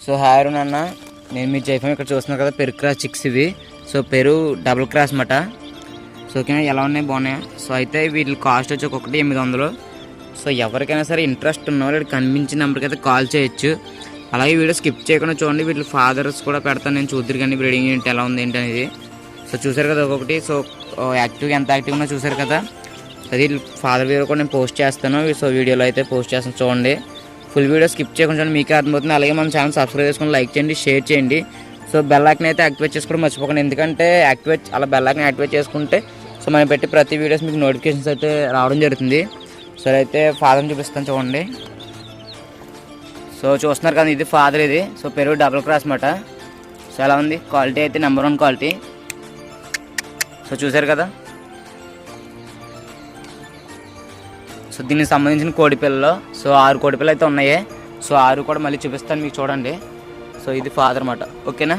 So hi Arun అన్న, నేను మీ జైఫామ్ ఇక్కడ చూస్తున్నాను కదా, పెరుగు క్రాస్ చిక్స్ ఇవి. సో పెరుగు డబుల్ క్రాస్ అన్నమాట. సో ఓకేనా, ఎలా ఉన్నాయి, బాగున్నాయి. సో అయితే వీటి కాస్ట్ వచ్చి ఒక్కొక్కటి 800. సో ఎవరికైనా సరే ఇంట్రెస్ట్ ఉన్న వాళ్ళు కనిపించిన నెంబర్కి అయితే కాల్ చేయొచ్చు. అలాగే వీడియో స్కిప్ చేయకుండా చూడండి, వీటి ఫాదర్స్ కూడా పెడతాను నేను, చూద్దరు కానీ బ్రీడింగ్ ఏంటి ఎలా ఉంది ఏంటి అనేది. సో చూసారు కదా ఒక్కొక్కటి. సో యాక్టివ్గా ఎంత యాక్టివ్గా ఉన్నా చూసారు కదా. అది ఫాదర్ వీడియో కూడా నేను పోస్ట్ చేస్తాను. సో వీడియోలో అయితే పోస్ట్ చేస్తాను, చూడండి. ఫుల్ వీడియో స్కిప్ చేయకుండా చూడండి, మీకే అర్థమవుతుంది. అలాగే మన ఛానల్ సబ్స్క్రైబ్ చేసుకొని లైక్ చేయండి, షేర్ చేయండి. సో బెల్ ఐకాన్ అయితే యాక్టివేట్ చేసుకోవడం మర్చిపోకండి, ఎందుకంటే బెల్ ఐకాన్ యాక్టివేట్ చేసుకుంటే సో మనం పెట్టి ప్రతి వీడియోస్ మీకు నోటిఫికేషన్స్ అయితే రావడం జరుగుతుంది. సో అయితే ఫాదర్ని చూపిస్తాను, చూడండి. సో చూస్తున్నారు కదా, ఇది ఫాదర్, ఇది. సో పెరుగు డబుల్ క్రాస్ అన్నమాట. సో ఎలా ఉంది, క్వాలిటీ అయితే నెంబర్ 1 క్వాలిటీ. సో చూసారు కదా. సో దీనికి సంబంధించిన కోడిపిల్లలు సో 6 కోడిపిల్లలు అయితే ఉన్నాయి. సో 6 కూడా మళ్ళీ చూపిస్తాను మీకు, చూడండి. సో ఇది ఫాదర్ అన్నమాట, ఓకేనా.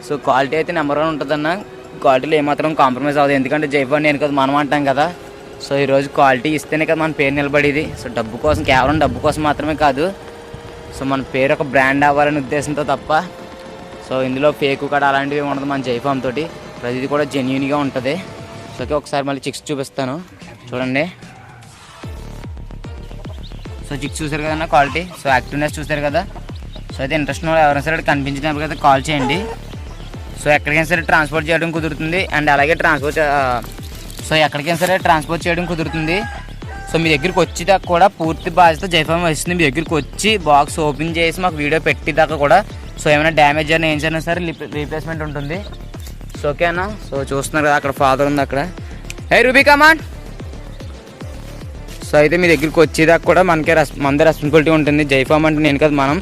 సో క్వాలిటీ అయితే నెంబర్ 1 ఉంటుందన్న, క్వాలిటీలో ఏమాత్రం కాంప్రమైజ్ అవ్వదు. ఎందుకంటే జైఫామ్ నేను కదా మనం అంటాం కదా. సో ఈరోజు క్వాలిటీ ఇస్తేనే కదా మన పేరు నిలబడేది. సో డబ్బు కోసం, కేవలం డబ్బు కోసం మాత్రమే కాదు, సో మన పేరు ఒక బ్రాండ్ అవ్వాలనే ఉద్దేశంతో తప్ప. సో ఇందులో ఫేక్ కూడా అలాంటివి ఉండదు మన జైఫామ్ తోటి, ప్రతిదీ కూడా జెన్యూన్గా ఉంటుంది. సో ఓకే, ఒకసారి మళ్ళీ చిక్స్ చూపిస్తాను, చూడండి. సో చిక్స్ చూసారు కదన్నా క్వాలిటీ. సో యాక్టివ్నెస్ చూసారు కదా. సో అయితే ఇంట్రెస్ట్ ఉన్న ఎవరైనా సరే కనిపించినప్పుడు అయితే కాల్ చేయండి. సో ఎక్కడికైనా సరే ట్రాన్స్పోర్ట్ చేయడం కుదురుతుంది. అండ్ అలాగే ఎక్కడికైనా సరే ట్రాన్స్పోర్ట్ చేయడం కుదురుతుంది. సో మీ దగ్గరికి వచ్చేదాకా కూడా పూర్తి బాధ్యత జైఫామ్ వస్తుంది. మీ దగ్గరికి వచ్చి బాక్స్ ఓపెన్ చేసి మాకు వీడియో పెట్టేదాకా కూడా సో ఏమైనా డ్యామేజ్ అయినా ఏం చేయనా సరే రీప్లేస్మెంట్ ఉంటుంది. సో ఓకేనా. సో చూస్తున్నారు కదా, అక్కడ ఫాదర్ ఉంది అక్కడ. హే రూబీ కమాన్. సో అయితే మీ దగ్గరికి వచ్చేదాకా కూడా మనదే రెస్పాన్సిబిలిటీ ఉంటుంది. జైఫామ్ అంటే నేను కదా మనం.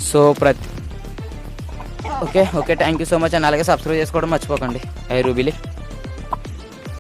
So okay thank you so much. And అలాగే సబ్స్క్రైబ్ చేసుకోవడం మర్చిపోకండి. హై రూబీలీ.